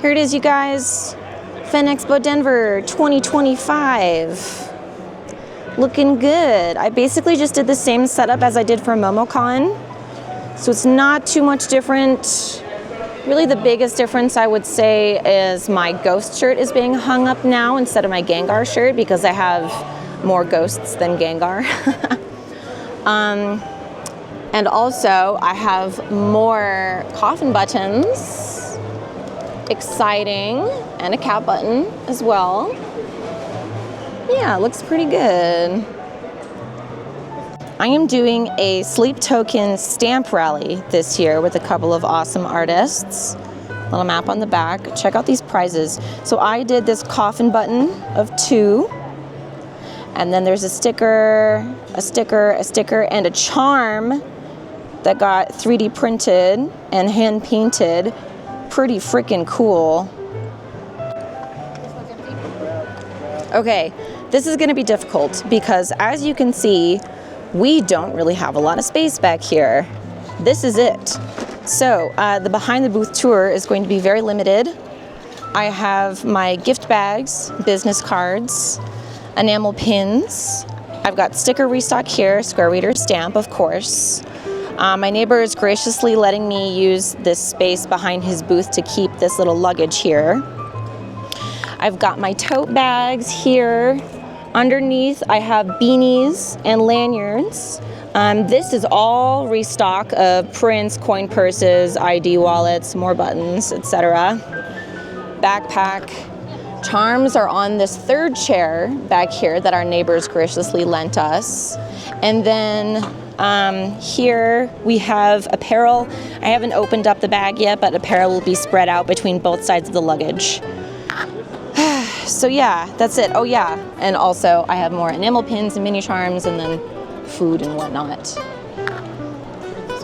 Here it is, you guys. Expo Denver 2025. Looking good. I basically just did the same setup as I did for MomoCon. So it's not too much different. Really the biggest difference I would say is my ghost shirt is being hung up now instead of my Gengar shirt because I have more ghosts than Gengar. And also I have more coffin buttons. Exciting. And a cap button as well. Yeah, it looks pretty good. I am doing a Sleep Token stamp rally this year with a couple of awesome artists. Little map on the back. Check out these prizes. So I did this coffin button of 2. And then there's a sticker, and a charm that got 3D printed and hand painted. Pretty freaking cool. Okay, this is gonna be difficult because as you can see, we don't really have a lot of space back here. This is it. So the behind the booth tour is going to be very limited. I have my gift bags, business cards, enamel pins. I've got sticker restock here, square reader stamp, of course. My neighbor is graciously letting me use this space behind his booth to keep this little luggage here. I've got my tote bags here. Underneath, I have beanies and lanyards. This is all restock of prints, coin purses, ID wallets, more buttons, etc. Backpack. Charms are on this 3rd chair back here that our neighbors graciously lent us. And then here we have apparel. I haven't opened up the bag yet, but apparel will be spread out between both sides of the luggage. So yeah, that's it. Oh yeah, and also I have more enamel pins and mini charms and then food and whatnot.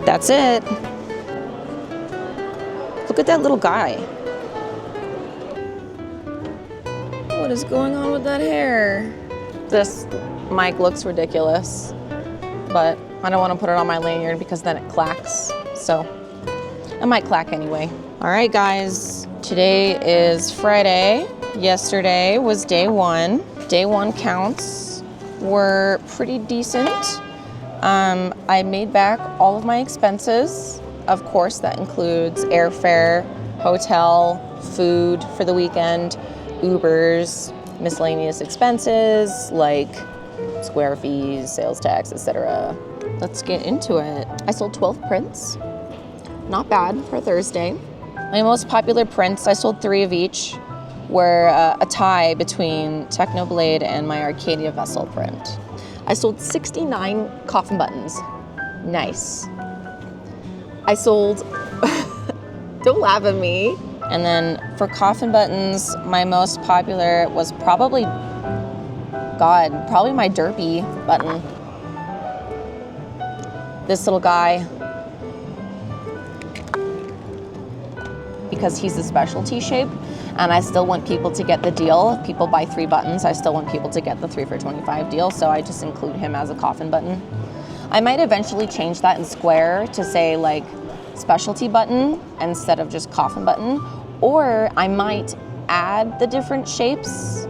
That's it. Look at that little guy. What is going on with that hair? This mic looks ridiculous, but I don't want to put it on my lanyard because then it clacks. So it might clack anyway. All right, guys, today is Friday. Yesterday was day 1. Day 1 counts were pretty decent. I made back all of my expenses. Of course, that includes airfare, hotel, food for the weekend, Ubers, miscellaneous expenses like square fees, sales tax, etc. Let's get into it. I sold 12 prints. Not bad for Thursday. My most popular prints, I sold 3 of each, were a tie between Technoblade and my Arcadia Vessel print. I sold 69 coffin buttons. Nice. I sold, don't laugh at me. And then for coffin buttons, my most popular was probably my Derpy button. This little guy. Because he's a specialty shape. And I still want people to get the deal. If people buy 3 buttons, I still want people to get the 3 for $25 deal, so I just include him as a coffin button. I might eventually change that in square to say like specialty button instead of just coffin button, or I might add the different shapes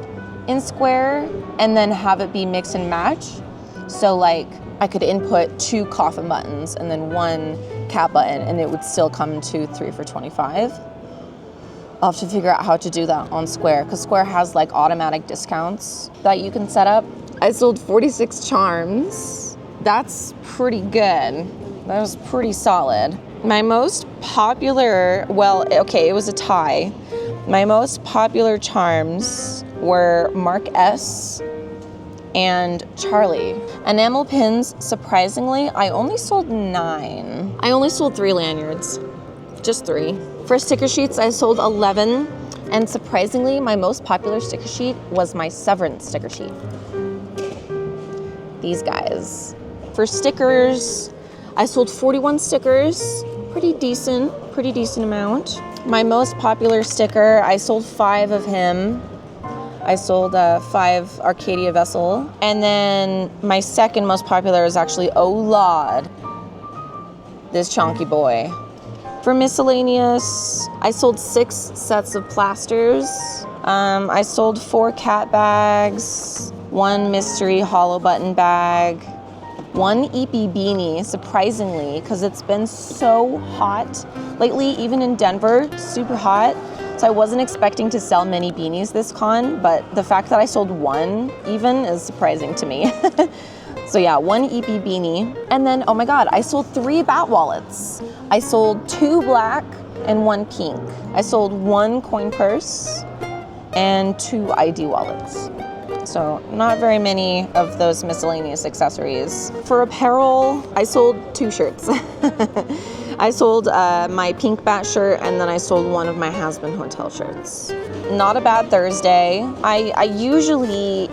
in square and then have it be mix and match. So like I could input 2 coffin buttons and then 1 cap button and it would still come to 3 for $25. I'll have to figure out how to do that on Square because Square has like automatic discounts that you can set up. I sold 46 charms. That's pretty good. That was pretty solid. My most popular, it was a tie. My most popular charms were Mark S and Charlie. Enamel pins, surprisingly, I only sold 9. I only sold 3 lanyards, just 3. For sticker sheets, I sold 11, and surprisingly, my most popular sticker sheet was my Severance sticker sheet. These guys. For stickers, I sold 41 stickers, pretty decent amount. My most popular sticker, I sold 5 of him. I sold 5 Arcadia Vessel, and then my second most popular is actually Oh Lord, this chunky boy. For miscellaneous, I sold 6 sets of plasters. I sold 4 cat bags, 1 mystery hollow button bag, 1 Eepy beanie, surprisingly, because it's been so hot lately, even in Denver, super hot. So I wasn't expecting to sell many beanies this con, but the fact that I sold 1 even is surprising to me. So yeah, 1 Eepy beanie. And then, oh my God, I sold 3 bat wallets. I sold 2 black and 1 pink. I sold 1 coin purse and 2 ID wallets. So not very many of those miscellaneous accessories. For apparel, I sold 2 shirts. I sold my pink bat shirt, and then I sold 1 of my Has-Been Hotel shirts. Not a bad Thursday. I usually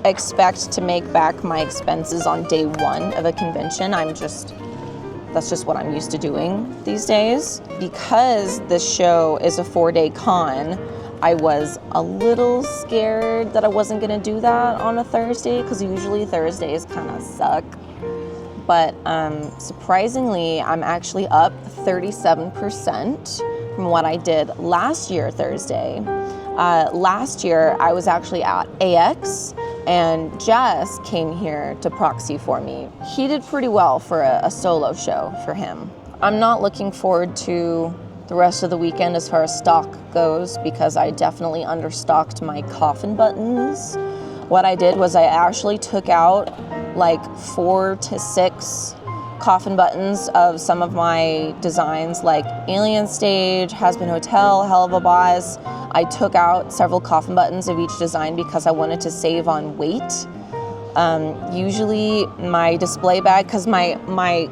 expect to make back my expenses on day 1 of a convention. That's just what I'm used to doing these days. Because this show is a 4-day con, I was a little scared that I wasn't gonna do that on a Thursday, because usually Thursdays kind of suck. But surprisingly, I'm actually up 37% from what I did last year Thursday. Last year, I was actually at AX, and Jess came here to proxy for me. He did pretty well for a solo show for him. I'm not looking forward to the rest of the weekend as far as stock goes, because I definitely understocked my coffin buttons. What I did was I actually took out like 4 to 6 coffin buttons of some of my designs, like Alien Stage, Has-Been Hotel, Hell of a Boss. I took out several coffin buttons of each design because I wanted to save on weight. Usually my display bag, because my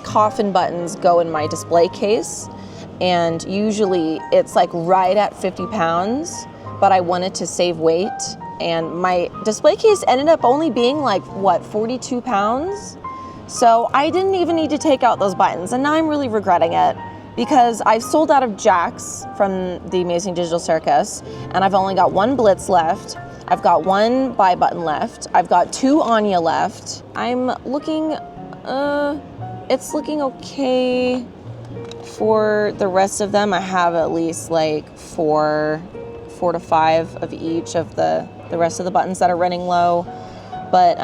coffin buttons go in my display case, and usually it's like right at 50 pounds, but I wanted to save weight, and my display case ended up only being like, 42 pounds? So I didn't even need to take out those buttons, and now I'm really regretting it, because I've sold out of Jax from the Amazing Digital Circus, and I've only got 1 Blitz left. I've got 1 buy button left. I've got 2 Anya left. I'm looking, it's looking okay. For the rest of them, I have at least like 4 to 5 of each of the rest of the buttons that are running low. But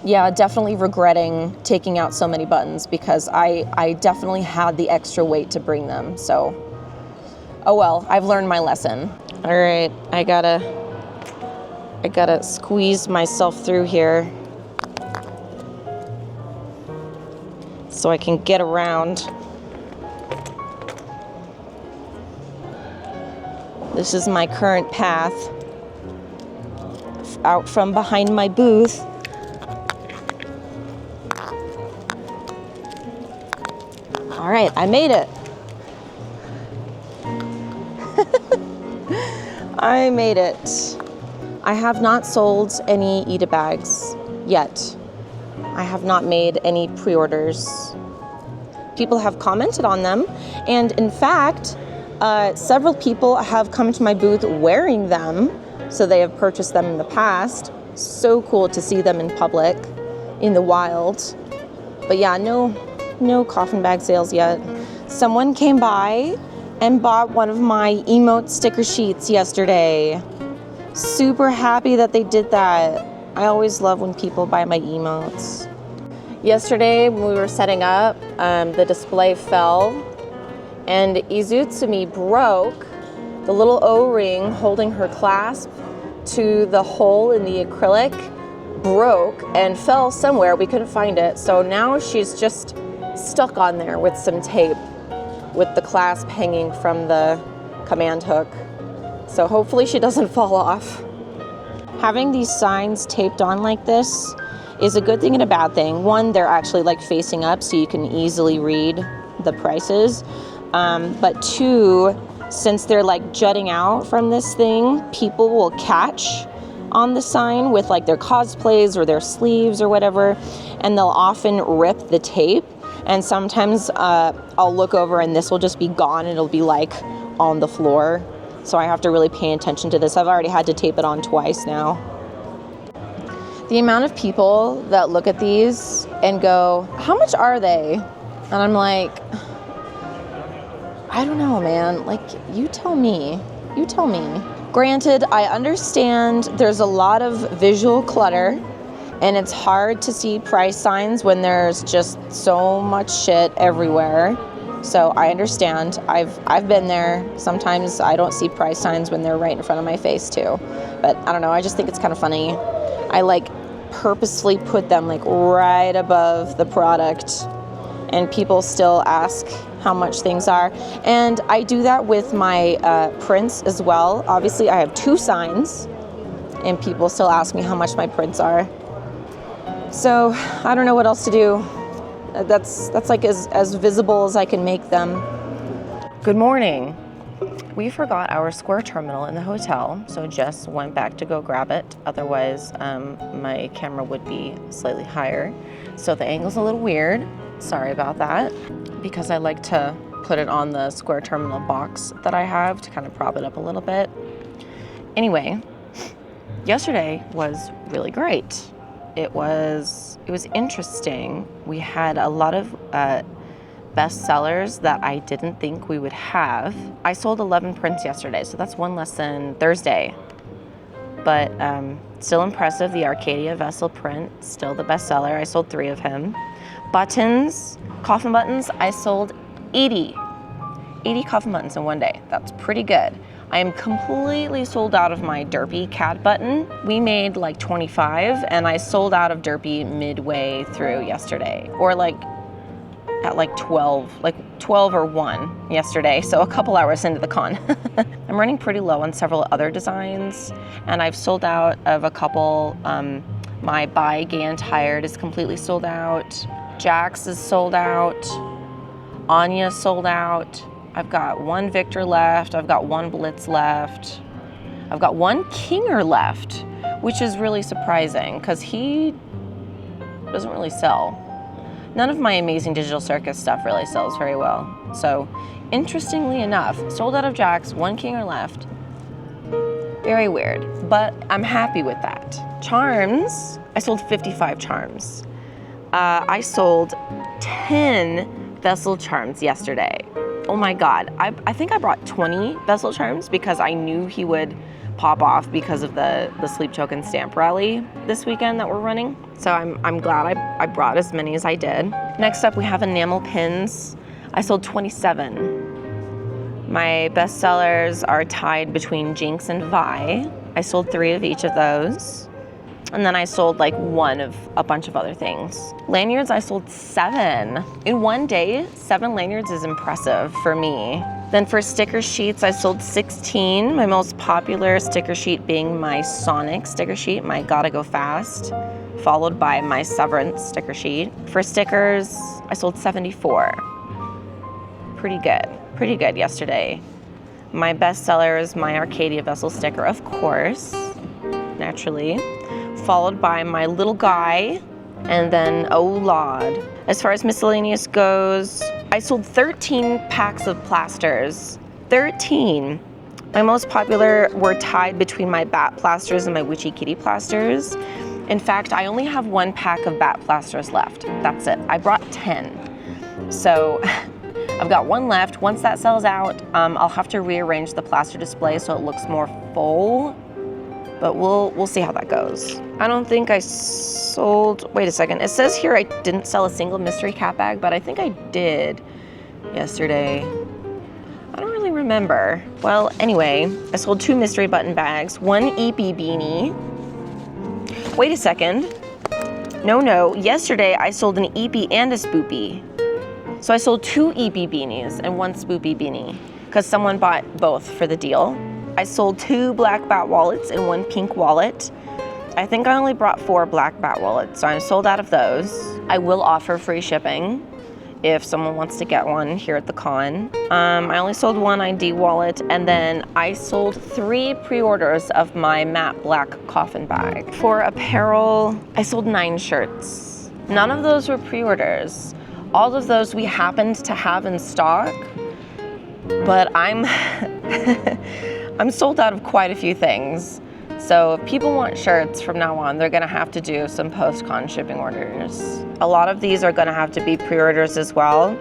yeah, definitely regretting taking out so many buttons, because I definitely had the extra weight to bring them. So, oh well, I've learned my lesson. All right, I gotta squeeze myself through here so I can get around. This is my current path out from behind my booth. All right, I made it. I made it. I have not sold any Eda bags yet. I have not made any pre-orders. People have commented on them, and in fact, several people have come to my booth wearing them, so they have purchased them in the past. So cool to see them in public, in the wild. But yeah, no coffin bag sales yet. Someone came by and bought one of my emote sticker sheets yesterday. Super happy that they did that. I always love when people buy my emotes. Yesterday when we were setting up, the display fell, and Izutsumi broke the little O-ring holding her clasp to the hole in the acrylic, broke and fell somewhere. We couldn't find it. So now she's just stuck on there with some tape, with the clasp hanging from the command hook. So hopefully she doesn't fall off. Having these signs taped on like this is a good thing and a bad thing. One, they're actually like facing up so you can easily read the prices. But 2, since they're like jutting out from this thing, people will catch on the sign with like their cosplays or their sleeves or whatever, and they'll often rip the tape. And sometimes I'll look over and this will just be gone, and it'll be like on the floor. So I have to really pay attention to this. I've already had to tape it on twice now. The amount of people that look at these and go, how much are they? And I'm like, I don't know, man. Like, you tell me. You tell me. Granted, I understand there's a lot of visual clutter and it's hard to see price signs when there's just so much shit everywhere. So I understand. I've been there. Sometimes I don't see price signs when they're right in front of my face too. But I don't know, I just think it's kind of funny. I like purposefully put them like right above the product and people still ask how much things are. And I do that with my prints as well. Obviously I have 2 signs and people still ask me how much my prints are. So I don't know what else to do. That's like as visible as I can make them. Good morning. We forgot our square terminal in the hotel, so Jess went back to go grab it. Otherwise, my camera would be slightly higher. So the angle's a little weird. Sorry about that, because I like to put it on the square terminal box that I have to kind of prop it up a little bit. Anyway, yesterday was really great. It was interesting. We had a lot of best sellers that I didn't think we would have. I sold 11 prints yesterday, so that's 1 less than Thursday. But still impressive. The Arcadia Vessel print, still the best seller. I sold 3 of him. Buttons, coffin buttons, I sold 80 coffin buttons in 1 day. That's pretty good. I am completely sold out of my Derpy cat button. We made like 25 and I sold out of Derpy midway through yesterday, or like at like 12 or 1 yesterday, so a couple hours into the con. I'm running pretty low on several other designs and I've sold out of a couple. My By Gay and Tired is completely sold out. Jax is sold out. Anya sold out. I've got 1 Victor left. I've got 1 Blitz left. I've got 1 Kinger left, which is really surprising because he doesn't really sell. None of my Amazing Digital Circus stuff really sells very well. So, interestingly enough, sold out of Jax, 1 Kinger left. Very weird, but I'm happy with that. Charms, I sold 55 charms. I sold 10 Vessel charms yesterday. Oh my God, I think I brought 20 Vessel charms because I knew he would pop off because of the Sleep Token stamp rally this weekend that we're running. So I'm glad I brought as many as I did. Next up, we have enamel pins. I sold 27. My best sellers are tied between Jinx and Vi. I sold 3 of each of those. And then I sold like 1 of a bunch of other things. Lanyards, I sold 7. In 1 day, 7 lanyards is impressive for me. Then for sticker sheets, I sold 16. My most popular sticker sheet being my Sonic sticker sheet, my Gotta Go Fast, followed by my Severance sticker sheet. For stickers, I sold 74. Pretty good yesterday. My best seller is my Arcadia Vessel sticker, of course, naturally, followed by my Little Guy, and then Oh Lord. As far as miscellaneous goes, I sold 13 packs of plasters. 13. My most popular were tied between my Bat plasters and my Witchy Kitty plasters. In fact, I only have 1 pack of Bat plasters left. That's it. I brought 10. So I've got 1 left. Once that sells out, I'll have to rearrange the plaster display so it looks more full. But we'll see how that goes. I don't think I sold, wait a second. It says here I didn't sell a single mystery cat bag, but I think I did yesterday. I don't really remember. Well, anyway, I sold 2 mystery button bags, 1 EP beanie. Wait a second. No, yesterday I sold an EP and a spoopy. So I sold 2 EP beanies and 1 spoopy beanie because someone bought both for the deal. I sold 2 black bat wallets and 1 pink wallet. I think I only brought 4 black bat wallets, so I'm sold out of those. I will offer free shipping if someone wants to get one here at the con. I only sold 1 ID wallet, and then I sold 3 pre-orders of my matte black coffin bag. For apparel, I sold 9 shirts. None of those were pre-orders. All of those we happened to have in stock, but I'm sold out of quite a few things. So if people want shirts from now on, they're gonna have to do some post-con shipping orders. A lot of these are gonna have to be pre-orders as well.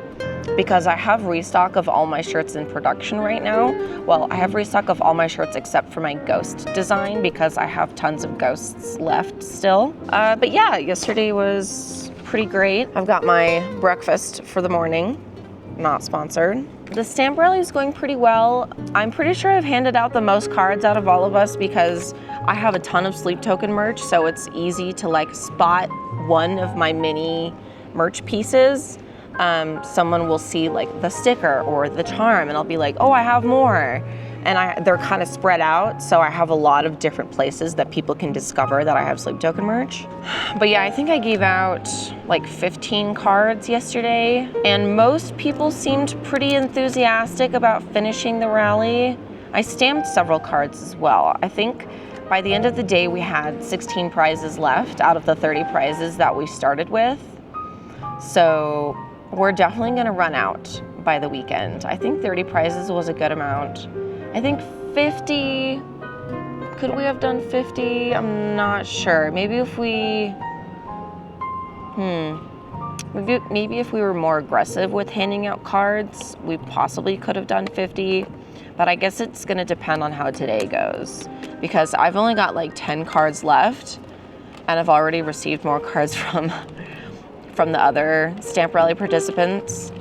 because I have restock of all my shirts in production right now. Well, I have restock of all my shirts except for my ghost design because I have tons of ghosts left still. But yeah, yesterday was pretty great. I've got my breakfast for the morning, not sponsored. The stamp rally is going pretty well. I'm pretty sure I've handed out the most cards out of all of us because I have a ton of Sleep Token merch, so it's easy to like spot one of my mini merch pieces. Someone will see like the sticker or the charm and I'll be like, oh, I have more. And they're kind of spread out, so I have a lot of different places that people can discover that I have Sleep Token merch. But yeah, I think I gave out like 15 cards yesterday, and most people seemed pretty enthusiastic about finishing the rally. I stamped several cards as well. I think by the end of the day, we had 16 prizes left out of the 30 prizes that we started with. So we're definitely gonna run out by the weekend. I think 30 prizes was a good amount. I think 50, could we have done 50? I'm not sure. Maybe if we, maybe if we were more aggressive with handing out cards, we possibly could have done 50, but I guess it's gonna depend on how today goes because I've only got like 10 cards left and I've already received more cards from the other stamp rally participants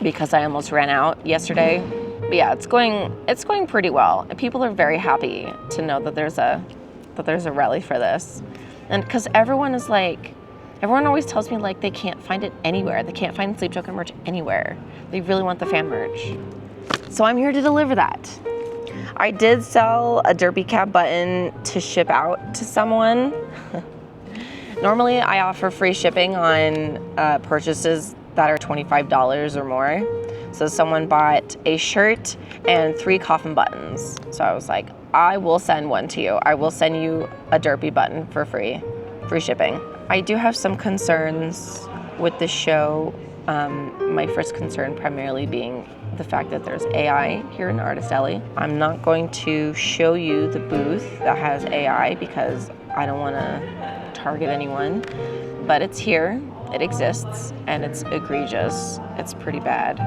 because I almost ran out yesterday. But yeah, it's going pretty well. And people are very happy to know that there's a rally for this. And because everyone always tells me like they can't find it anywhere. They can't find Sleep Token merch anywhere. They really want the fan merch. So I'm here to deliver that. I did sell a derby cap button to ship out to someone. Normally I offer free shipping on purchases that are $25 or more. So someone bought a shirt and 3 coffin buttons. So I was like, I will send one to you. I will send you a derby button for free shipping. I do have some concerns with the show. My first concern primarily being the fact that there's AI here in Artist Alley. I'm not going to show you the booth that has AI because I don't want to target anyone, but it's here, it exists, and it's egregious. It's pretty bad.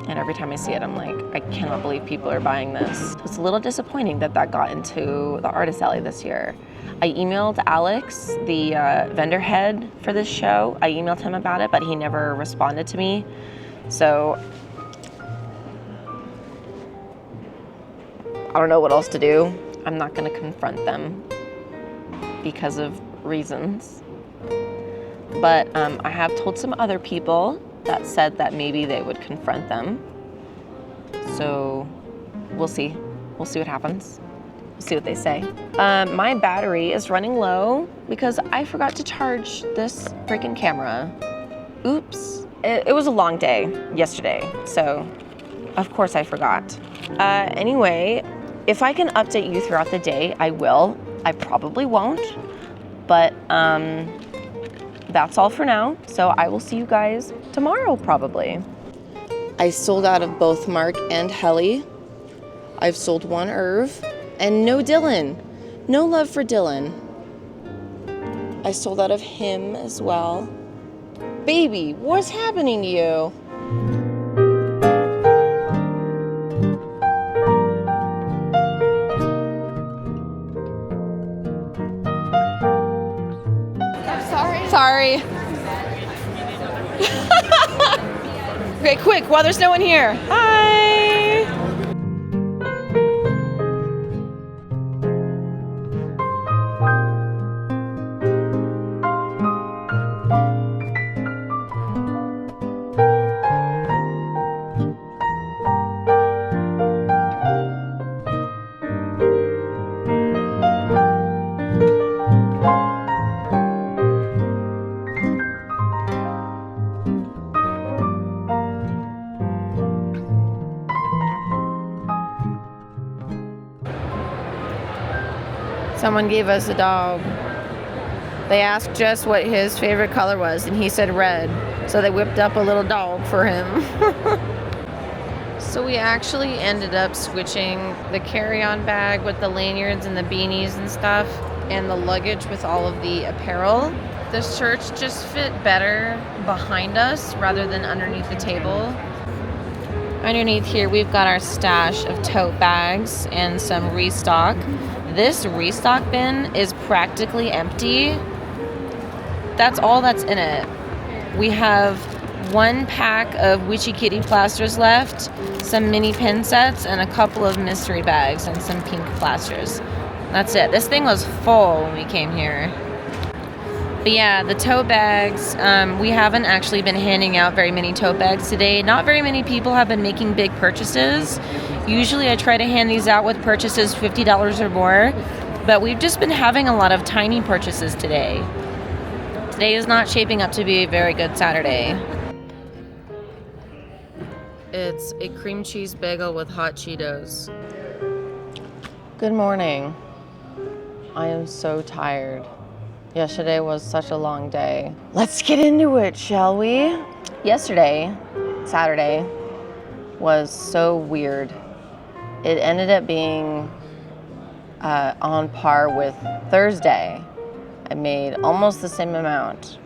And every time I see it, I'm like, I cannot believe people are buying this. It's a little disappointing that got into the Artist Alley this year. I emailed Alex, the vendor head for this show. I emailed him about it, but he never responded to me. So I don't know what else to do. I'm not gonna confront them because of reasons. But I have told some other people that said that maybe they would confront them. So we'll see. We'll see what happens. We'll see what they say. My battery is running low because I forgot to charge this freaking camera. Oops. It was a long day yesterday, so of course I forgot. Anyway, if I can update you throughout the day, I will. I probably won't, but that's all for now. So I will see you guys tomorrow, probably. I sold out of both Mark and Helly. I've sold one Irv, and no Dylan. No love for Dylan. I sold out of him as well. Baby, what's happening to you? Sorry. Okay, quick, while there's no one here. Hi. Someone gave us a dog. They asked Jess what his favorite color was, and he said red. So they whipped up a little dog for him. So we actually ended up switching the carry-on bag with the lanyards and the beanies and stuff. and the luggage with all of the apparel. This church just fit better behind us rather than underneath the table. Underneath here, we've got our stash of tote bags and some restock. This restock bin is practically empty. That's all that's in it. We have 1 pack of Witchy Kitty plasters left, some mini pin sets, and a couple of mystery bags and some pink plasters. That's it. This thing was full when we came here. But yeah, the tote bags, we haven't actually been handing out very many tote bags today. Not very many people have been making big purchases. Usually I try to hand these out with purchases $50 or more, but we've just been having a lot of tiny purchases today. Today is not shaping up to be a very good Saturday. It's a cream cheese bagel with hot Cheetos. Good morning. I am so tired. Yesterday was such a long day. Let's get into it, shall we? Yesterday, Saturday, was so weird. It ended up being on par with Thursday. I made almost the same amount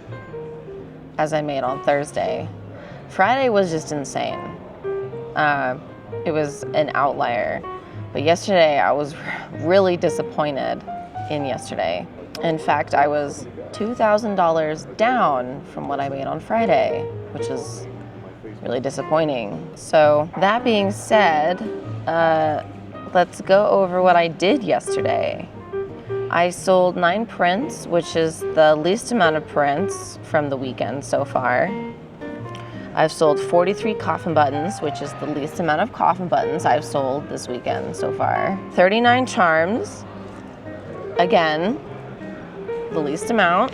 as I made on Thursday. Friday was just insane. It was an outlier. But yesterday, I was really disappointed in yesterday. In fact, I was $2,000 down from what I made on Friday, which is really disappointing. So that being said, let's go over what I did yesterday. I sold 9 prints, which is the least amount of prints from the weekend so far. I've sold 43 coffin buttons, which is the least amount of coffin buttons I've sold this weekend so far. 39 charms, again, the least amount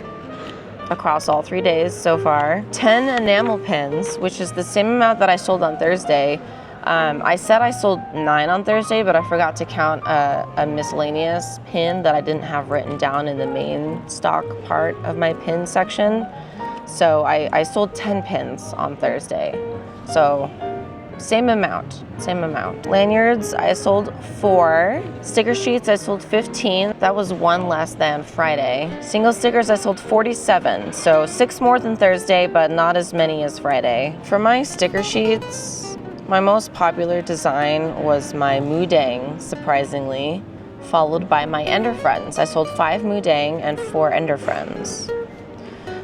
across all 3 days so far. 10 enamel pins, which is the same amount that I sold on Thursday. I said I sold 9 on Thursday, but I forgot to count a miscellaneous pin that I didn't have written down in the main stock part of my pin section. So I sold 10 pins on Thursday. So same amount. Lanyards, I sold 4. Sticker sheets, I sold 15. That was 1 less than Friday. Single stickers, I sold 47. So 6 more than Thursday, but not as many as Friday. For my sticker sheets, my most popular design was my Moodang, surprisingly, followed by my Ender Friends. I sold 5 Moodang and 4 Ender Friends.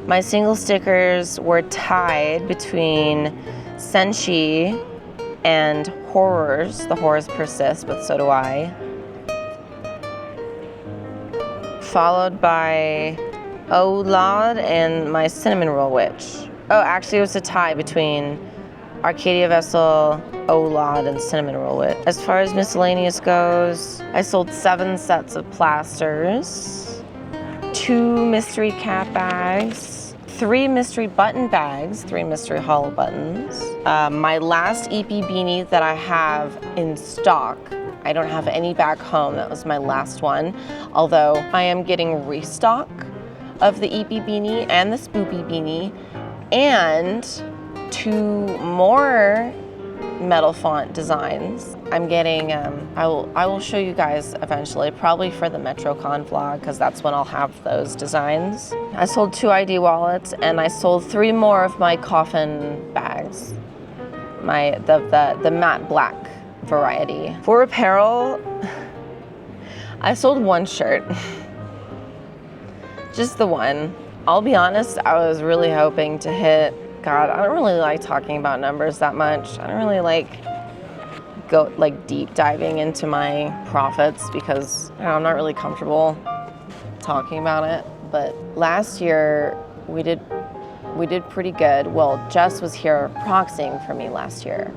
My single stickers were tied between Senshi and Horrors. The Horrors persist, but so do I. Followed by Olad and my Cinnamon Roll Witch. Oh, actually it was a tie between Arcadia Vessel, Olad, and Cinnamon Roll Witch. As far as miscellaneous goes, I sold 7 sets of plasters, 2 mystery cat bags, 3 mystery button bags, 3 mystery hollow buttons. My last EP beanie that I have in stock, I don't have any back home, that was my last one. Although I am getting restock of the EP beanie and the spoopy beanie and 2 more metal font designs. I'm getting, I will show you guys eventually, probably for the MetroCon vlog, because that's when I'll have those designs. I sold 2 ID wallets and I sold 3 more of my coffin bags. The matte black variety. For apparel, I sold 1 shirt. Just the one. I'll be honest, I was really hoping to hit, God, I don't really like talking about numbers that much. I don't really like deep diving into my profits because I'm not really comfortable talking about it. But last year we did pretty good. Well, Jess was here proxying for me last year.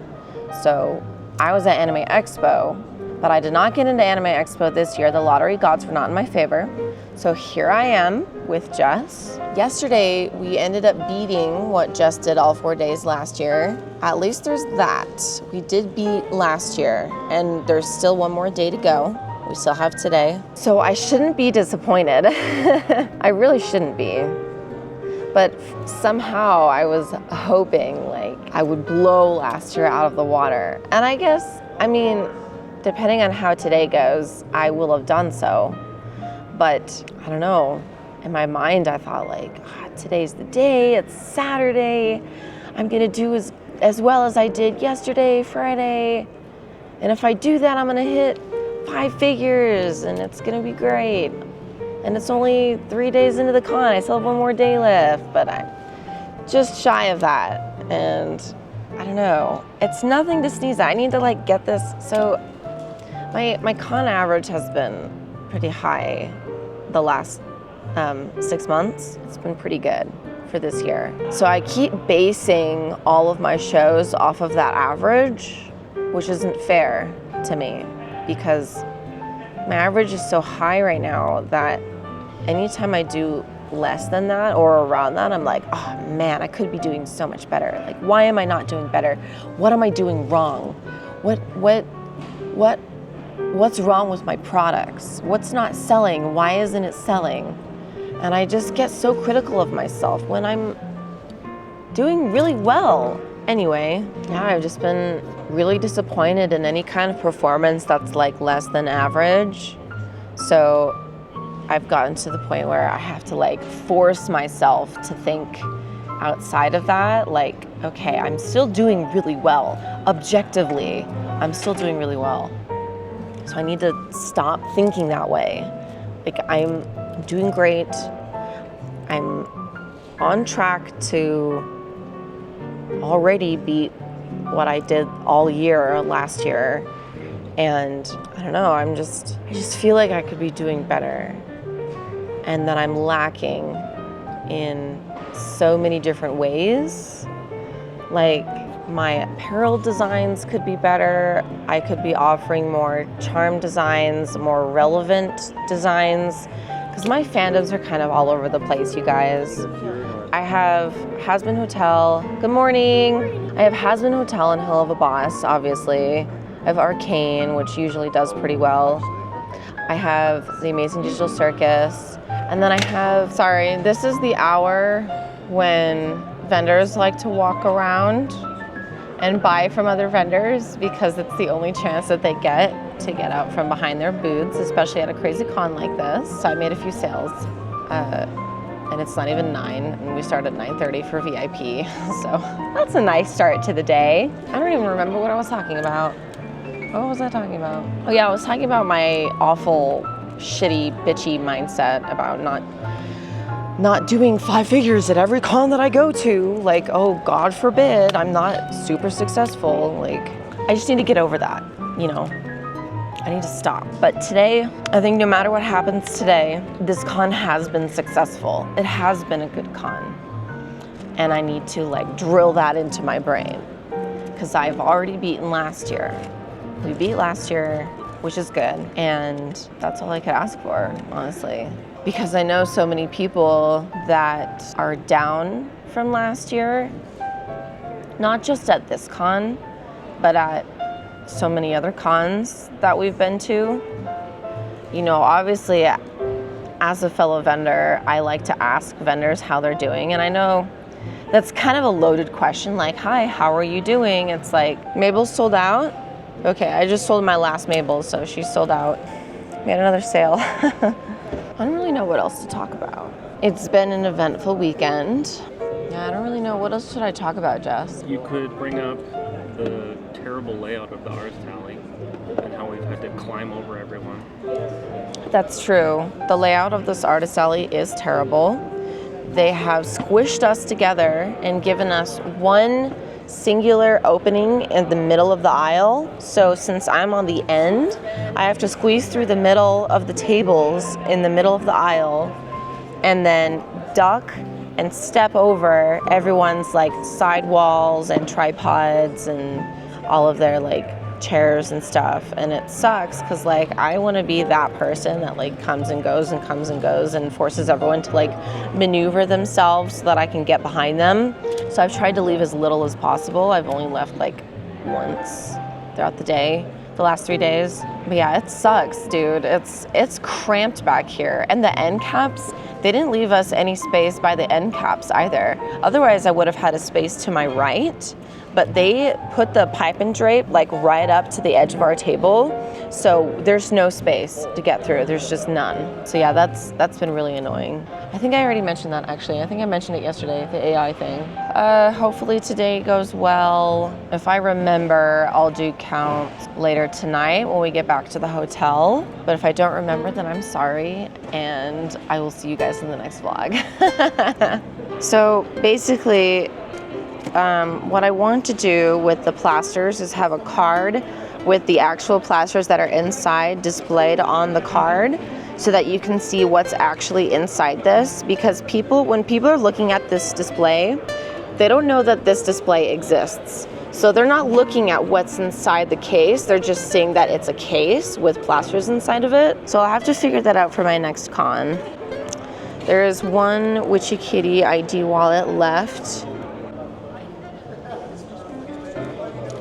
So I was at Anime Expo, but I did not get into Anime Expo this year. The lottery gods were not in my favor. So here I am with Jess. Yesterday, we ended up beating what Jess did all 4 days last year. At least there's that. We did beat last year, and there's still 1 more day to go. We still have today. So I shouldn't be disappointed. I really shouldn't be. But somehow I was hoping like I would blow last year out of the water. And I guess, I mean, depending on how today goes, I will have done so. But I don't know, in my mind I thought like, today's the day, it's Saturday, I'm gonna do as well as I did yesterday, Friday, and if I do that, I'm gonna hit 5 figures and it's gonna be great. And it's only 3 days into the con, I still have 1 more day left, but I'm just shy of that. And I don't know, it's nothing to sneeze at. I need to like get this. So my con average has been pretty high the last 6 months. It's been pretty good for this year. So I keep basing all of my shows off of that average, which isn't fair to me because my average is so high right now that anytime I do less than that or around that, I'm like, oh man, I could be doing so much better. Like, why am I not doing better? What am I doing wrong? What's wrong with my products? What's not selling? Why isn't it selling? And I just get so critical of myself when I'm doing really well. Anyway, yeah, I've just been really disappointed in any kind of performance that's like less than average. So I've gotten to the point where I have to like force myself to think outside of that. Like, okay, I'm still doing really well. Objectively, I'm still doing really well. So I need to stop thinking that way. Like, I'm doing great. I'm on track to already beat what I did all year last year. And I don't know, I just feel like I could be doing better. And that I'm lacking in so many different ways. Like, my apparel designs could be better. I could be offering more charm designs, more relevant designs, because my fandoms are kind of all over the place, you guys. I have Hasbin Hotel. Good morning. I have Hasbin Hotel and Hill of a Boss, obviously. I have Arcane, which usually does pretty well. I have the Amazing Digital Circus. And then I have, sorry, this is the hour when vendors like to walk around and buy from other vendors because it's the only chance that they get to get out from behind their booths, especially at a crazy con like this. So I made a few sales, and it's not even 9, and we start at 9:30 for VIP. So that's a nice start to the day. I don't even remember what I was talking about. What was I talking about? Oh yeah, I was talking about my awful, shitty, bitchy mindset about not doing 5 figures at every con that I go to. Like, oh, God forbid, I'm not super successful. Like, I just need to get over that, you know? I need to stop. But today, I think no matter what happens today, this con has been successful. It has been a good con. And I need to like drill that into my brain because I've already beaten last year. We beat last year, which is good. And that's all I could ask for, honestly. Because I know so many people that are down from last year, not just at this con, but at so many other cons that we've been to. You know, obviously, as a fellow vendor, I like to ask vendors how they're doing. And I know that's kind of a loaded question, like, hi, how are you doing? It's like, Mabel's sold out? Okay, I just sold my last Mabel, so she's sold out. We had another sale. I don't really know what else to talk about. It's been an eventful weekend. Yeah, I don't really know. What else should I talk about, Jess? You could bring up the terrible layout of the Arts Alley and how we've had to climb over everyone. That's true. The layout of this Artist Alley is terrible. They have squished us together and given us one singular opening in the middle of the aisle. So since I'm on the end, I have to squeeze through the middle of the tables in the middle of the aisle and then duck and step over everyone's like sidewalls and tripods and all of their like chairs and stuff. And it sucks because like I want to be that person that like comes and goes and forces everyone to like maneuver themselves so that I can get behind them. So I've tried to leave as little as possible. I've only left like once throughout the day, the last 3 days. But yeah, it sucks, dude. It's cramped back here. And the end caps, they didn't leave us any space by the end caps either. Otherwise I would have had a space to my right, but they put the pipe and drape like right up to the edge of our table. So there's no space to get through. There's just none. So yeah, that's been really annoying. I think I already mentioned that actually. I think I mentioned it yesterday, the AI thing. Hopefully today goes well. If I remember, I'll do count later tonight when we get back to the hotel. But if I don't remember, then I'm sorry. And I will see you guys in the next vlog. So basically, what I want to do with the plasters is have a card with the actual plasters that are inside displayed on the card so that you can see what's actually inside this, because when people are looking at this display, they don't know that this display exists. So they're not looking at what's inside the case, they're just seeing that it's a case with plasters inside of it. So I'll have to figure that out for my next con. There is one Witchy Kitty ID wallet left.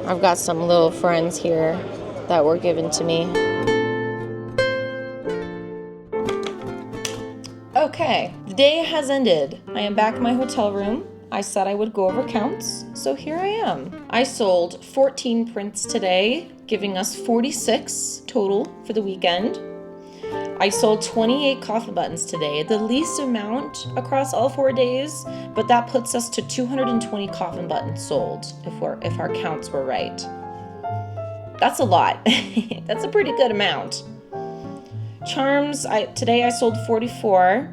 I've got some little friends here that were given to me. Okay, the day has ended. I am back in my hotel room. I said I would go over counts, so here I am. I sold 14 prints today, giving us 46 total for the weekend. I sold 28 coffin buttons today, the least amount across all 4 days, but that puts us to 220 coffin buttons sold if our counts were right. That's a lot. That's a pretty good amount. Charms, today I sold 44,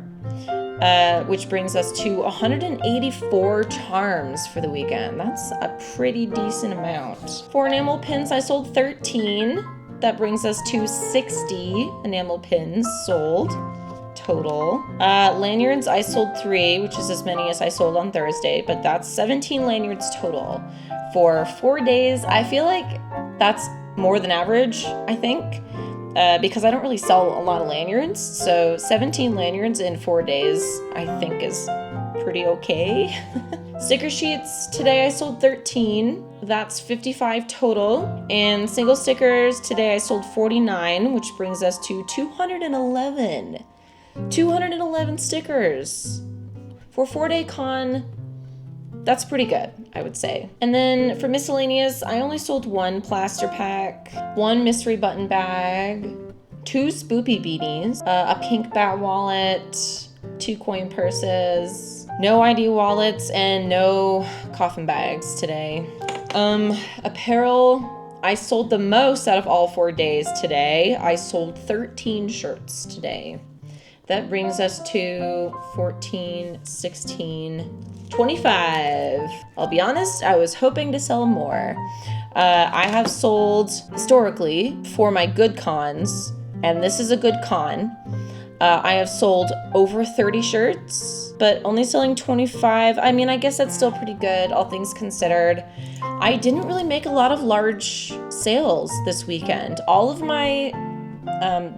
which brings us to 184 charms for the weekend. That's a pretty decent amount. For enamel pins, I sold 13. That brings us to 60 enamel pins sold total. Lanyards, I sold 3, which is as many as I sold on Thursday, but that's 17 lanyards total. For 4 days, I feel like that's more than average, I think, because I don't really sell a lot of lanyards. So 17 lanyards in 4 days, I think is pretty okay. Sticker sheets, today I sold 13. That's 55 total. And single stickers, today I sold 49, which brings us to 211. 211 stickers. For 4-day con, that's pretty good, I would say. And then for miscellaneous, I only sold 1 plaster pack, 1 mystery button bag, 2 spoopy beanies, a pink bat wallet, 2 coin purses, no ID wallets, and no coffin bags today. Apparel, I sold the most out of all 4 days today. I sold 13 shirts today. That brings us to 14, 16, 25. I'll be honest, I was hoping to sell more. I have sold, historically, for my good cons, and this is a good con, I have sold over 30 shirts, but only selling 25. I mean, I guess that's still pretty good, all things considered. I didn't really make a lot of large sales this weekend. All of my,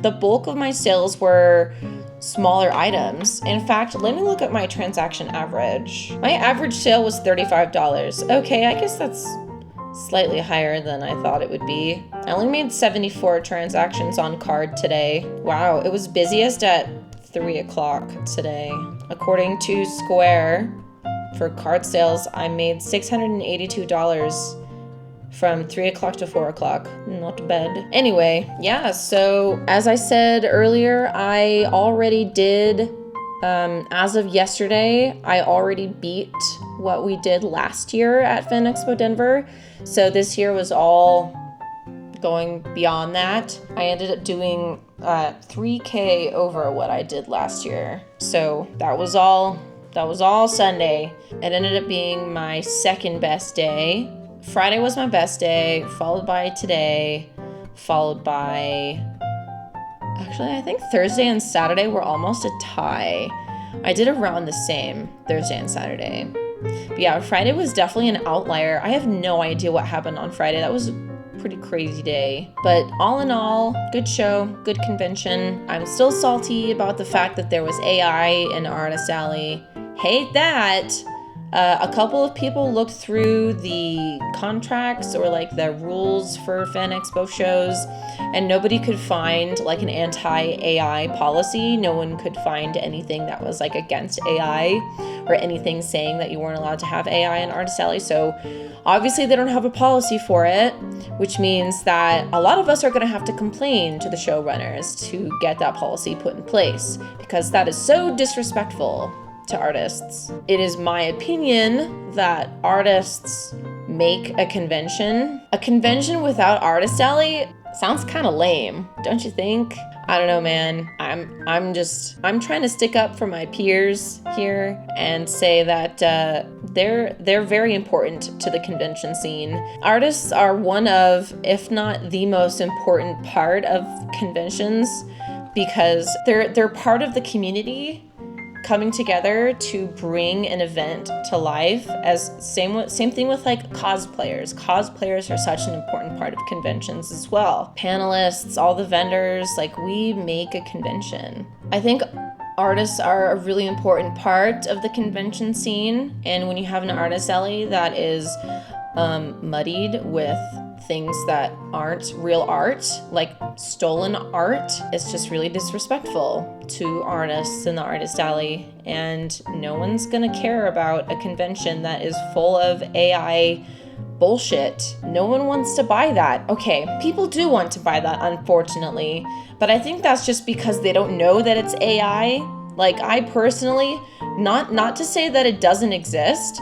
the bulk of my sales were smaller items. In fact, let me look at my transaction average. My average sale was $35. Okay, I guess that's slightly higher than I thought it would be. I only made 74 transactions on card today. Wow, it was busiest at 3 o'clock today. According to Square, for card sales, I made $682 from 3 o'clock to 4 o'clock. Not bad. Anyway, yeah, so as I said earlier, I already did, as of yesterday, I already beat what we did last year at Fan Expo Denver. So this year was all going beyond that. I ended up doing 3K over what I did last year. So that was all Sunday. It ended up being my second best day. Friday was my best day, followed by today, followed by, actually, I think Thursday and Saturday were almost a tie. I did around the same Thursday and Saturday. But yeah, Friday was definitely an outlier. I have no idea what happened on Friday. That was a pretty crazy day. But all in all, good show, good convention. I'm still salty about the fact that there was AI in Artist Alley. Hate that. A couple of people looked through the contracts or like the rules for Fan Expo shows, and nobody could find like an anti-AI policy. No one could find anything that was like against AI or anything saying that you weren't allowed to have AI in Artist Alley. So obviously they don't have a policy for it, which means that a lot of us are going to have to complain to the showrunners to get that policy put in place, because that is so disrespectful to artists. It is my opinion that artists make a convention. A convention without Artist Alley sounds kind of lame, don't you think? I don't know, man. I'm trying to stick up for my peers here and say that they're very important to the convention scene. Artists are one of, if not the most important part of conventions, because they're part of the community coming together to bring an event to life. As same thing with like cosplayers. Cosplayers are such an important part of conventions as well. Panelists, all the vendors, like we make a convention. I think artists are a really important part of the convention scene, and when you have an artist alley that is muddied with things that aren't real art, like stolen art, it's just really disrespectful to artists in the artist alley, and no one's gonna care about a convention that is full of AI bullshit. No one wants to buy that. Okay, people do want to buy that, unfortunately, but I think that's just because they don't know that it's AI. Like, I personally, not to say that it doesn't exist,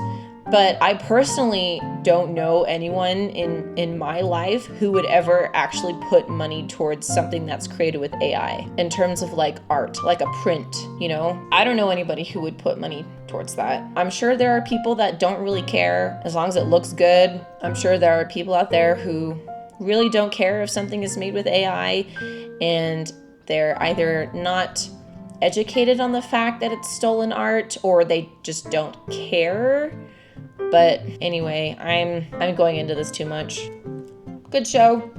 but I personally don't know anyone in my life who would ever actually put money towards something that's created with AI in terms of like art, like a print, you know? I don't know anybody who would put money towards that. I'm sure there are people that don't really care as long as it looks good. I'm sure there are people out there who really don't care if something is made with AI, and they're either not educated on the fact that it's stolen art, or they just don't care. But anyway, I'm going into this too much. Good show.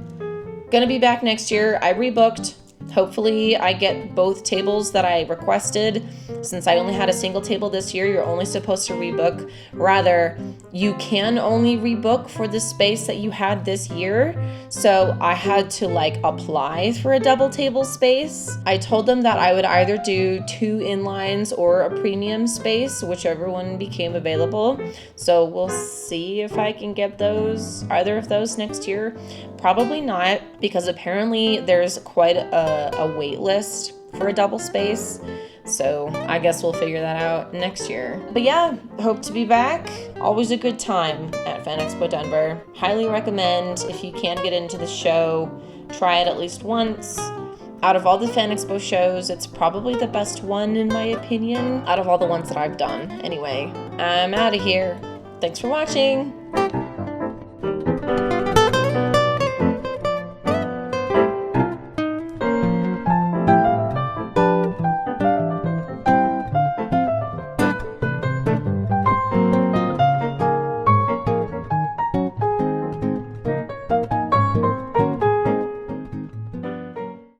Gonna be back next year. I rebooked. Hopefully I get both tables that I requested. Since I only had a single table this year, you're only supposed to rebook. Rather, you can only rebook for the space that you had this year. So I had to like apply for a double table space. I told them that I would either do 2 inlines or a premium space, whichever one became available. So we'll see if I can get either of those next year. Probably not, because apparently there's quite a wait list for a double space. So I guess we'll figure that out next year. But yeah, hope to be back. Always a good time at Fan Expo Denver. Highly recommend, if you can get into the show, try it at least once. Out of all the Fan Expo shows, it's probably the best one in my opinion, out of all the ones that I've done. Anyway, I'm out of here. Thanks for watching.